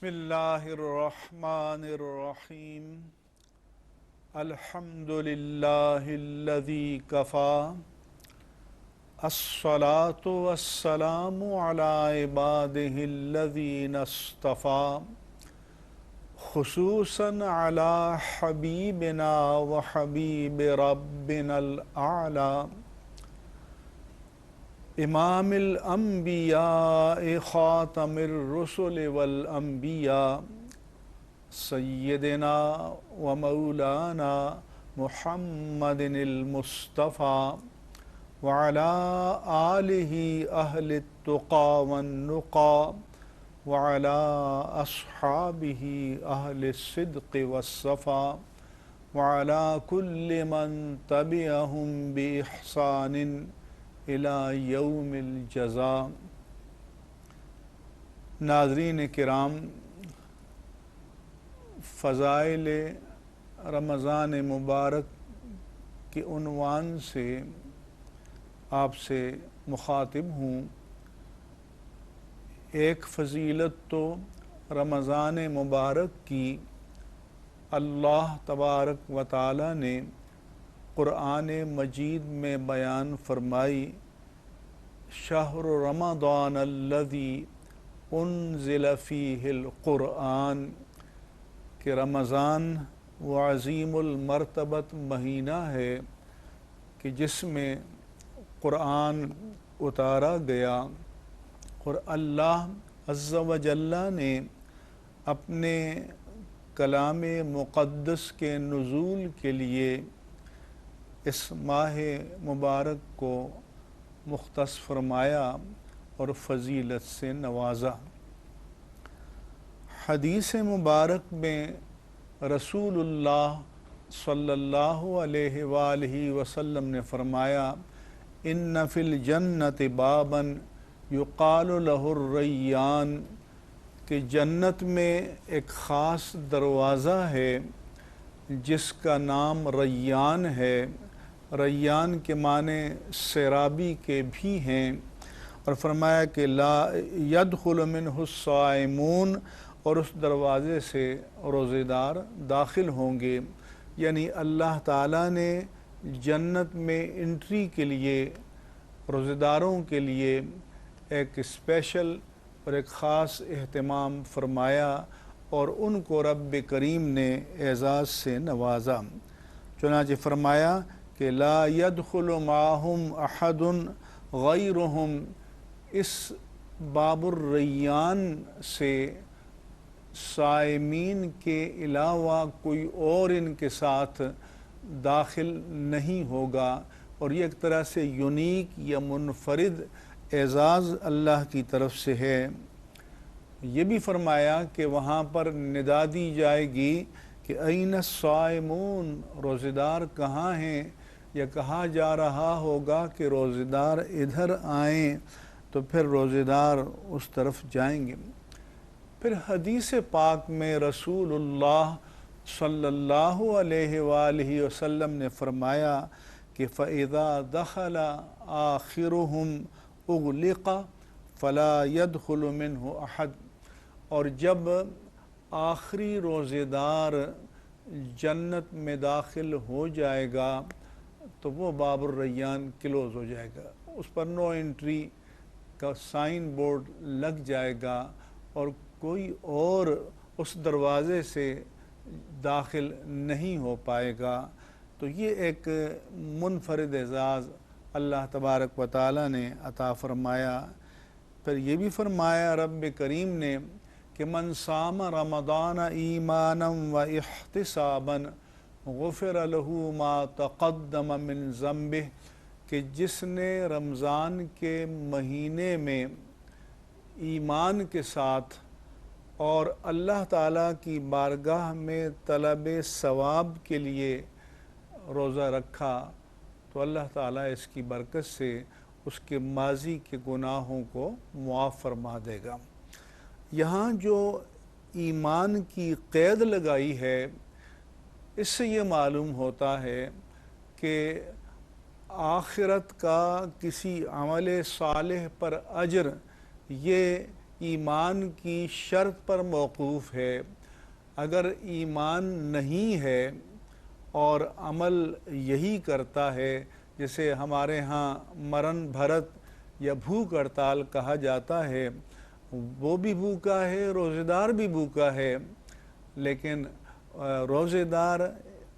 بسم اللہ الرحمن الرحیم الحمد للہ الذی کفا الصلاة والسلام علی عبادہ الذین اصطفا خصوصاً علی حبیبنا و حبیب ربنا الاعلی امام الانبیاء خاتم الرسل والانبیاء سیدنا و مولانا محمد المصطفى وعلى آلہ اہل التقى والنقى وعلى اصحابہ اہل الصدق والصفا وعلى كل من تبعهم بإحسان الى یوم الجزاء۔ ناظرین کرام، فضائل رمضان مبارک کے عنوان سے آپ سے مخاطب ہوں۔ ایک فضیلت تو رمضان مبارک کی اللہ تبارک و تعالی نے قرآن مجید میں بیان فرمائی، شہر رمضان الذی انزل فیہ القرآن، کہ رمضان وہ عظیم المرتبت مہینہ ہے کہ جس میں قرآن اتارا گیا، اور اللہ عز و جل نے اپنے کلام مقدس کے نزول کے لیے اس ماہ مبارک کو مختص فرمایا اور فضیلت سے نوازا۔ حدیث مبارک میں رسول اللہ صلی اللہ علیہ وآلہ وسلم نے فرمایا، ان فی الجنت بابا یقال لہ الریان، کہ جنت میں ایک خاص دروازہ ہے جس کا نام ریان ہے۔ ریان کے معنی سیرابی کے بھی ہیں، اور فرمایا کہ لا يدخل منہ الصائمون، اور اس دروازے سے روزے دار داخل ہوں گے۔ یعنی اللہ تعالیٰ نے جنت میں انٹری کے لیے روزے داروں کے لیے ایک اسپیشل اور ایک خاص اہتمام فرمایا، اور ان کو رب کریم نے اعزاز سے نوازا۔ چنانچہ فرمایا کہ لا يدخل معہم احد غیرہم، اس باب الریان سے صائمین کے علاوہ کوئی اور ان کے ساتھ داخل نہیں ہوگا، اور یہ ایک طرح سے یونیک یا منفرد اعزاز اللہ کی طرف سے ہے۔ یہ بھی فرمایا کہ وہاں پر ندا دی جائے گی کہ این الصائمون، روزے دار کہاں ہیں، یا کہا جا رہا ہوگا کہ روزے دار ادھر آئیں، تو پھر روزے دار اس طرف جائیں گے۔ پھر حدیث پاک میں رسول اللہ صلی اللہ علیہ وآلہ وسلم نے فرمایا کہ فَإِذَا دَخَلَ آخِرُهُمْ اُغْلِقَ فَلَا يَدْخُلُ مِنْهُ أَحَدٌ، اور جب آخری روزے دار جنت میں داخل ہو جائے گا تو وہ باب الریان کلوز ہو جائے گا، اس پر نو انٹری کا سائن بورڈ لگ جائے گا، اور کوئی اور اس دروازے سے داخل نہیں ہو پائے گا۔ تو یہ ایک منفرد اعزاز اللہ تبارک و تعالی نے عطا فرمایا۔ پھر یہ بھی فرمایا رب کریم نے کہ من صام رمضان ایمانا و احتسابا غفر له ما تقدم من ذنبہ، کہ جس نے رمضان کے مہینے میں ایمان کے ساتھ اور اللہ تعالیٰ کی بارگاہ میں طلب ثواب کے لیے روزہ رکھا، تو اللہ تعالیٰ اس کی برکت سے اس کے ماضی کے گناہوں کو معاف فرما دے گا۔ یہاں جو ایمان کی قید لگائی ہے، اس سے یہ معلوم ہوتا ہے کہ آخرت کا کسی عمل صالح پر اجر یہ ایمان کی شرط پر موقوف ہے۔ اگر ایمان نہیں ہے اور عمل یہی کرتا ہے، جسے ہمارے ہاں مرن بھرت یا بھوک ہڑتال کہا جاتا ہے، وہ بھی بھوکا ہے، روزے دار بھی بھوکا ہے، لیکن روزے دار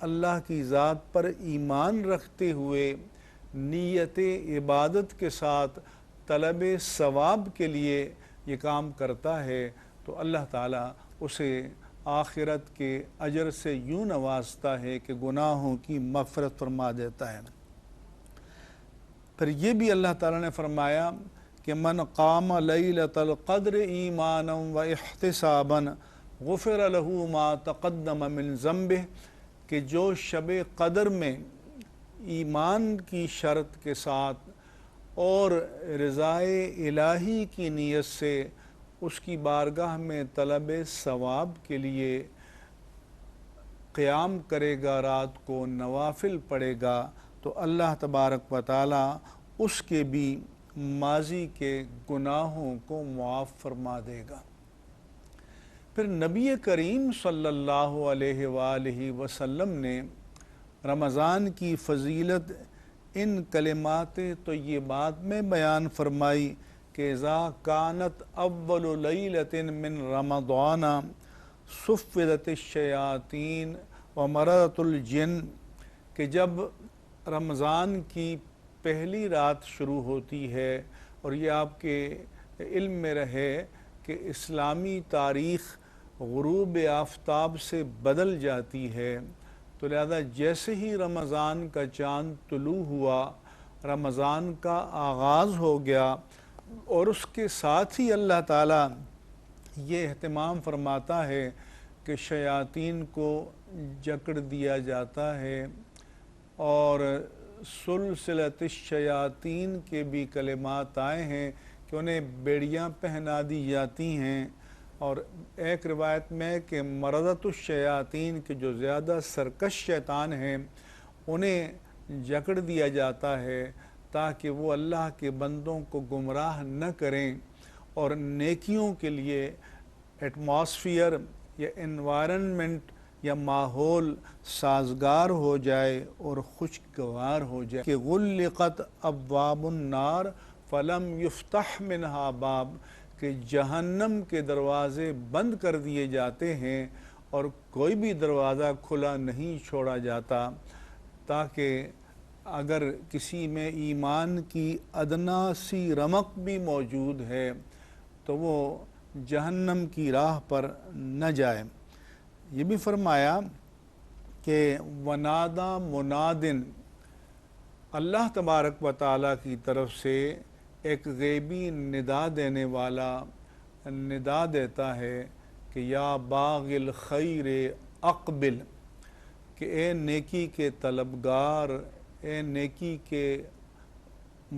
اللہ کی ذات پر ایمان رکھتے ہوئے نیت عبادت کے ساتھ طلب ثواب کے لیے یہ کام کرتا ہے، تو اللہ تعالیٰ اسے آخرت کے اجر سے یوں نوازتا ہے کہ گناہوں کی مغفرت فرما دیتا ہے۔ پھر یہ بھی اللہ تعالیٰ نے فرمایا کہ من قام لیلۃ القدر ایمانا و احتسابا غفر له ما تقدم من ذنبہ، کہ جو شب قدر میں ایمان کی شرط کے ساتھ اور رضائے الہی کی نیت سے اس کی بارگاہ میں طلب ثواب کے لیے قیام کرے گا، رات کو نوافل پڑھے گا، تو اللہ تبارک و تعالیٰ اس کے بھی ماضی کے گناہوں کو معاف فرما دے گا۔ پھر نبی کریم صلی اللہ علیہ وآلہ وسلم نے رمضان کی فضیلت ان کلمات طیبات میں بیان فرمائی کہ اذا کانت اول لیلۃ من رمضان صفدت الشیاطین ومرضت الجن، کہ جب رمضان کی پہلی رات شروع ہوتی ہے، اور یہ آپ کے علم میں رہے کہ اسلامی تاریخ غروب آفتاب سے بدل جاتی ہے، تو لہذا جیسے ہی رمضان کا چاند طلوع ہوا، رمضان کا آغاز ہو گیا، اور اس کے ساتھ ہی اللہ تعالیٰ یہ اہتمام فرماتا ہے کہ شیاطین کو جکڑ دیا جاتا ہے، اور سلسلۃ الشیاطین کے بھی کلمات آئے ہیں کہ انہیں بیڑیاں پہنا دی جاتی ہیں، اور ایک روایت میں کہ مرضت الشیاطین کے جو زیادہ سرکش شیطان ہیں انہیں جکڑ دیا جاتا ہے تاکہ وہ اللہ کے بندوں کو گمراہ نہ کریں، اور نیکیوں کے لیے ایٹماسفیئر یا انوائرنمنٹ یا ماحول سازگار ہو جائے اور خوشگوار ہو جائے۔ کہ غلقت ابواب النار فلم یفتح منہا باب، کہ جہنم کے دروازے بند کر دیے جاتے ہیں اور کوئی بھی دروازہ کھلا نہیں چھوڑا جاتا، تاکہ اگر کسی میں ایمان کی ادنا سی رمق بھی موجود ہے تو وہ جہنم کی راہ پر نہ جائے۔ یہ بھی فرمایا کہ ونادا منادن، اللہ تبارک و تعالیٰ کی طرف سے ایک غیبی ندا دینے والا ندا دیتا ہے کہ یا باغ الخیر اقبل، کہ اے نیکی کے طلبگار، اے نیکی کے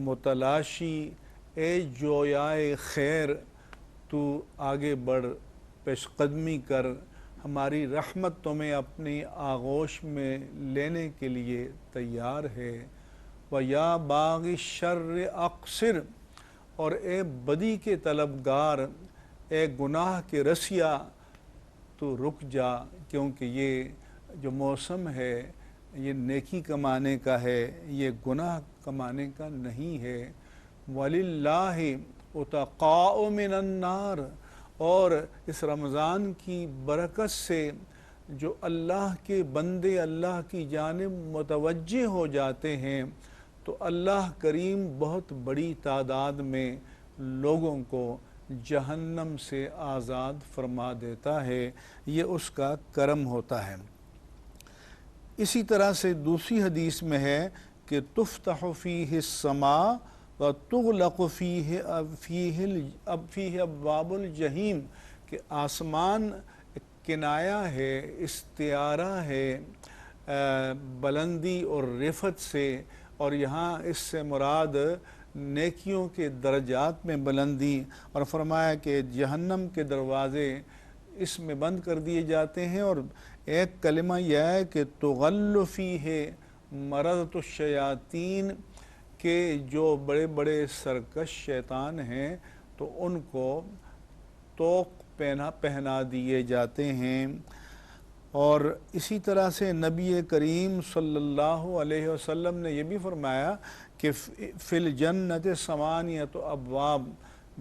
متلاشی، اے جویائے خیر، تو آگے بڑھ، پیش قدمی کر، ہماری رحمت تمہیں اپنی آغوش میں لینے کے لیے تیار ہے۔ وَيَا بَاغِ الشَّرِّ اقصر، اور اے بدی کے طلبگار، اے گناہ کے رسیا، تو رک جا، کیونکہ یہ جو موسم ہے یہ نیکی کمانے کا ہے، یہ گناہ کمانے کا نہیں ہے۔ وَلِلَّهِ عُتَقَاءُ مِنَ النَّارِ، اور اس رمضان کی برکت سے جو اللہ کے بندے اللہ کی جانب متوجہ ہو جاتے ہیں تو اللہ کریم بہت بڑی تعداد میں لوگوں کو جہنم سے آزاد فرما دیتا ہے، یہ اس کا کرم ہوتا ہے۔ اسی طرح سے دوسری حدیث میں ہے کہ تفتح فیہ السماء وتغلق فیہ ابواب الجحیم، کہ آسمان کنایہ ہے، استعارہ ہے بلندی اور رفعت سے، اور یہاں اس سے مراد نیکیوں کے درجات میں بلندی، اور فرمایا کہ جہنم کے دروازے اس میں بند کر دیے جاتے ہیں، اور ایک کلمہ یہ ہے کہ تغل فیہ مرضت الشیاطین، کہ جو بڑے بڑے سرکش شیطان ہیں تو ان کو توق پہنا دیے جاتے ہیں۔ اور اسی طرح سے نبی کریم صلی اللہ علیہ وسلم نے یہ بھی فرمایا کہ فی الجنت ثمانیۃ ابواب،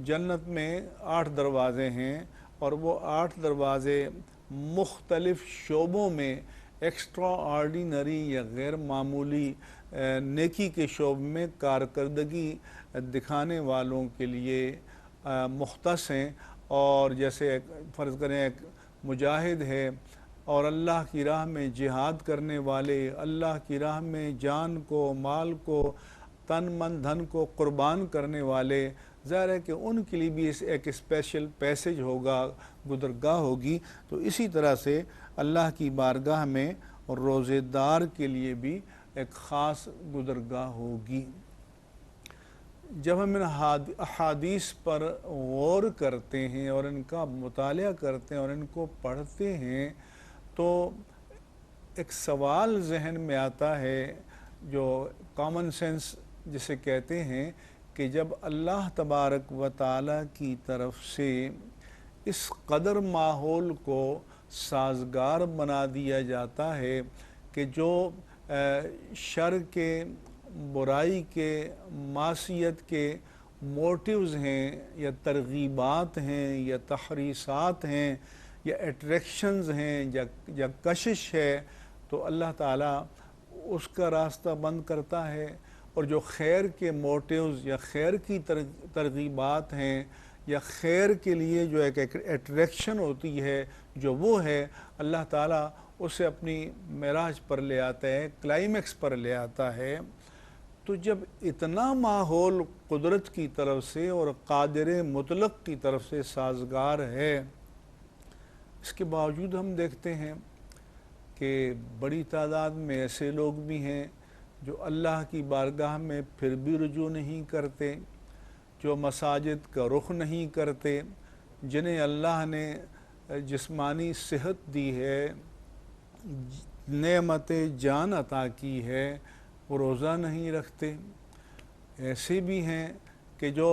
جنت میں 8 دروازے ہیں، اور وہ 8 دروازے مختلف شعبوں میں ایکسٹرا آرڈینری یا غیر معمولی نیکی کے شعبے میں کارکردگی دکھانے والوں کے لیے مختص ہیں۔ اور جیسے فرض کریں ایک مجاہد ہے اور اللہ کی راہ میں جہاد کرنے والے، اللہ کی راہ میں جان کو، مال کو، تن من دھن کو قربان کرنے والے، ظاہر ہے کہ ان کے لیے بھی ایک اسپیشل پیسج ہوگا، گزرگاہ ہوگی۔ تو اسی طرح سے اللہ کی بارگاہ میں روزے دار کے لیے بھی ایک خاص گزرگاہ ہوگی۔ جب ہم ان احادیث پر غور کرتے ہیں اور ان کا مطالعہ کرتے ہیں اور ان کو پڑھتے ہیں تو ایک سوال ذہن میں آتا ہے، جو کامن سینس جسے کہتے ہیں، کہ جب اللہ تبارک و تعالیٰ کی طرف سے اس قدر ماحول کو سازگار بنا دیا جاتا ہے کہ جو شر کے، برائی کے، معصیت کے موٹیوز ہیں یا ترغیبات ہیں یا تحریصات ہیں یا اٹریکشنز ہیں یا کشش ہے، تو اللہ تعالیٰ اس کا راستہ بند کرتا ہے، اور جو خیر کے موٹیوز یا خیر کی ترغیبات ہیں یا خیر کے لیے جو ایک اٹریکشن ہوتی ہے، جو وہ ہے، اللہ تعالیٰ اسے اپنی معراج پر لے آتا ہے، کلائمیکس پر لے آتا ہے۔ تو جب اتنا ماحول قدرت کی طرف سے اور قادر مطلق کی طرف سے سازگار ہے، اس کے باوجود ہم دیکھتے ہیں کہ بڑی تعداد میں ایسے لوگ بھی ہیں جو اللہ کی بارگاہ میں پھر بھی رجوع نہیں کرتے، جو مساجد کا رخ نہیں کرتے، جنہیں اللہ نے جسمانی صحت دی ہے، نعمت جان عطا کی ہے، وہ روزہ نہیں رکھتے۔ ایسے بھی ہیں کہ جو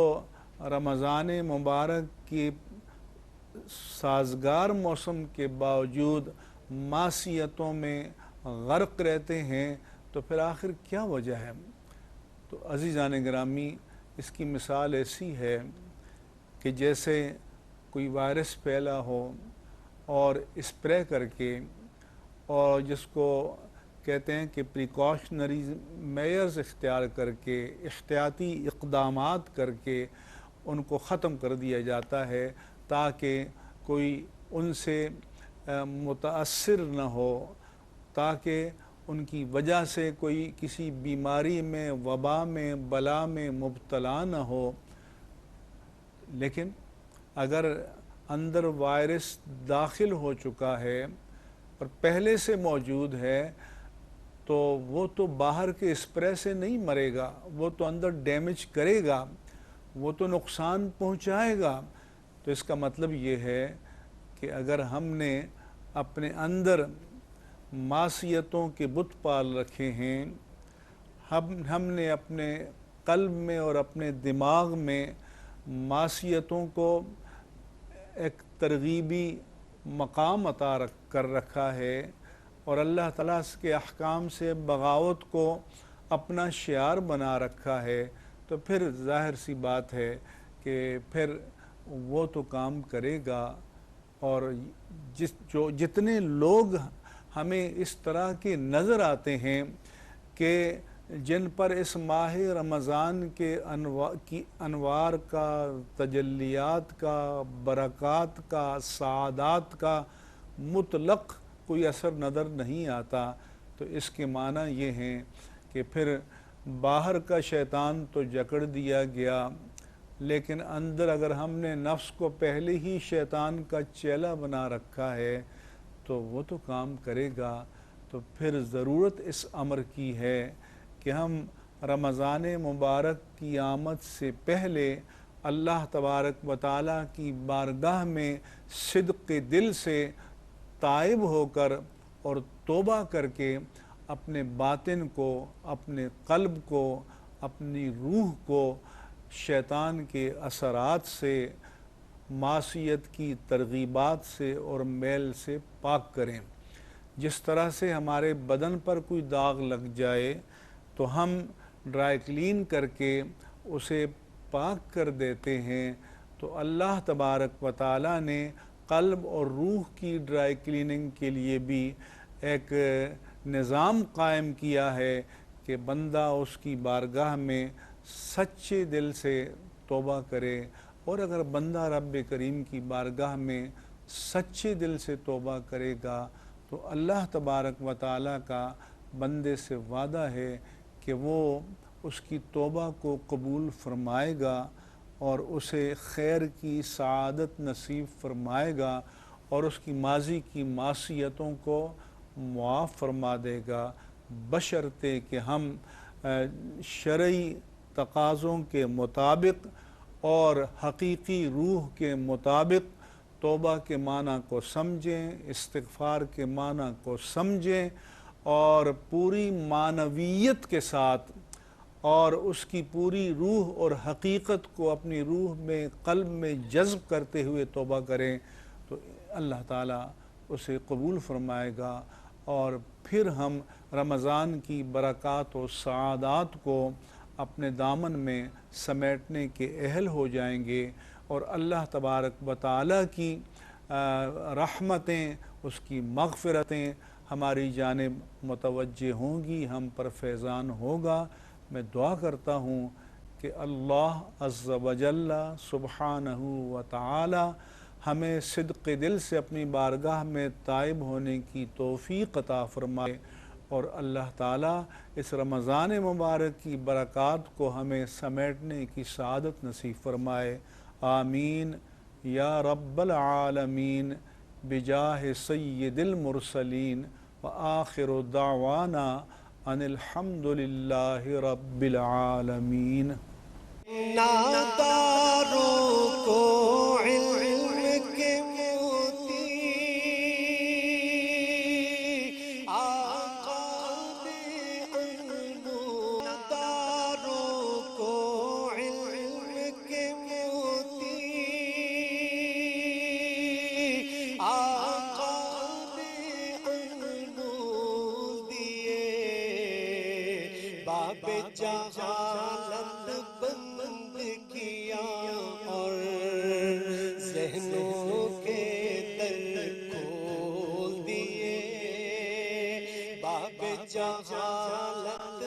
رمضان مبارک کی سازگار موسم کے باوجود معصیتوں میں غرق رہتے ہیں، تو پھر آخر کیا وجہ ہے؟ تو عزیزان گرامی، اس کی مثال ایسی ہے کہ جیسے کوئی وائرس پھیلا ہو اور اسپرے کر کے، اور جس کو کہتے ہیں کہ پریکاشنری میئرز اختیار کر کے، احتیاطی اقدامات کر کے ان کو ختم کر دیا جاتا ہے تاکہ کوئی ان سے متاثر نہ ہو، تاکہ ان کی وجہ سے کوئی کسی بیماری میں، وبا میں، بلا میں مبتلا نہ ہو۔ لیکن اگر اندر وائرس داخل ہو چکا ہے اور پہلے سے موجود ہے، تو وہ تو باہر کے اسپرے سے نہیں مرے گا، وہ تو اندر ڈیمیج کرے گا، وہ تو نقصان پہنچائے گا۔ تو اس کا مطلب یہ ہے کہ اگر ہم نے اپنے اندر معصیتوں کے بت پال رکھے ہیں، ہم نے اپنے قلب میں اور اپنے دماغ میں معصیتوں کو ایک ترغیبی مقام عطا کر رکھا ہے، اور اللہ تعالیٰ کے احکام سے بغاوت کو اپنا شعار بنا رکھا ہے، تو پھر ظاہر سی بات ہے کہ پھر وہ تو کام کرے گا۔ اور جتنے لوگ ہمیں اس طرح کے نظر آتے ہیں کہ جن پر اس ماہ رمضان کے انوار کا، تجلیات کا، برکات کا، سعادات کا مطلق کوئی اثر نظر نہیں آتا، تو اس کے معنی یہ ہیں کہ پھر باہر کا شیطان تو جکڑ دیا گیا، لیکن اندر اگر ہم نے نفس کو پہلے ہی شیطان کا چیلا بنا رکھا ہے تو وہ تو کام کرے گا۔ تو پھر ضرورت اس امر کی ہے کہ ہم رمضان مبارک کی آمد سے پہلے اللہ تبارک و تعالیٰ کی بارگاہ میں صدق دل سے تائب ہو کر اور توبہ کر کے اپنے باطن کو، اپنے قلب کو، اپنی روح کو شیطان کے اثرات سے معصیت کی ترغیبات سے اور میل سے پاک کریں۔ جس طرح سے ہمارے بدن پر کوئی داغ لگ جائے تو ہم ڈرائی کلین کر کے اسے پاک کر دیتے ہیں، تو اللہ تبارک و تعالیٰ نے قلب اور روح کی ڈرائی کلیننگ کے لیے بھی ایک نظام قائم کیا ہے کہ بندہ اس کی بارگاہ میں سچے دل سے توبہ کرے، اور اگر بندہ رب کریم کی بارگاہ میں سچے دل سے توبہ کرے گا تو اللہ تبارک و تعالیٰ کا بندے سے وعدہ ہے کہ وہ اس کی توبہ کو قبول فرمائے گا اور اسے خیر کی سعادت نصیب فرمائے گا، اور اس کی ماضی کی معصیتوں کو معاف فرما دے گا، بشرطے کہ ہم شرعی تقاضوں کے مطابق اور حقیقی روح کے مطابق توبہ کے معنی کو سمجھیں، استغفار کے معنی کو سمجھیں، اور پوری معنویت کے ساتھ اور اس کی پوری روح اور حقیقت کو اپنی روح میں قلب میں جذب کرتے ہوئے توبہ کریں، تو اللہ تعالیٰ اسے قبول فرمائے گا، اور پھر ہم رمضان کی برکات و سعادات کو اپنے دامن میں سمیٹنے کے اہل ہو جائیں گے، اور اللہ تبارک و تعالیٰ کی رحمتیں، اس کی مغفرتیں ہماری جانب متوجہ ہوں گی، ہم پر فیضان ہوگا۔ میں دعا کرتا ہوں کہ اللہ عز و جل سبحانہ و تعالی ہمیں صدق دل سے اپنی بارگاہ میں تائب ہونے کی توفیق عطا فرمائے، اور اللہ تعالیٰ اس رمضان مبارک کی برکات کو ہمیں سمیٹنے کی سعادت نصیب فرمائے۔ آمین یا رب العالمین بجاہ سید المرسلین، وآخر دعوانا ان الحمد للہ رب العالمین۔ ناداروں کو علم کے موتی آقا نے انمول، ناداروں کو علم کے موتی آقا نے انمول دیے، باب جہالت بند کیا اور ذہنوں کے در کھول دیے، باب جہالت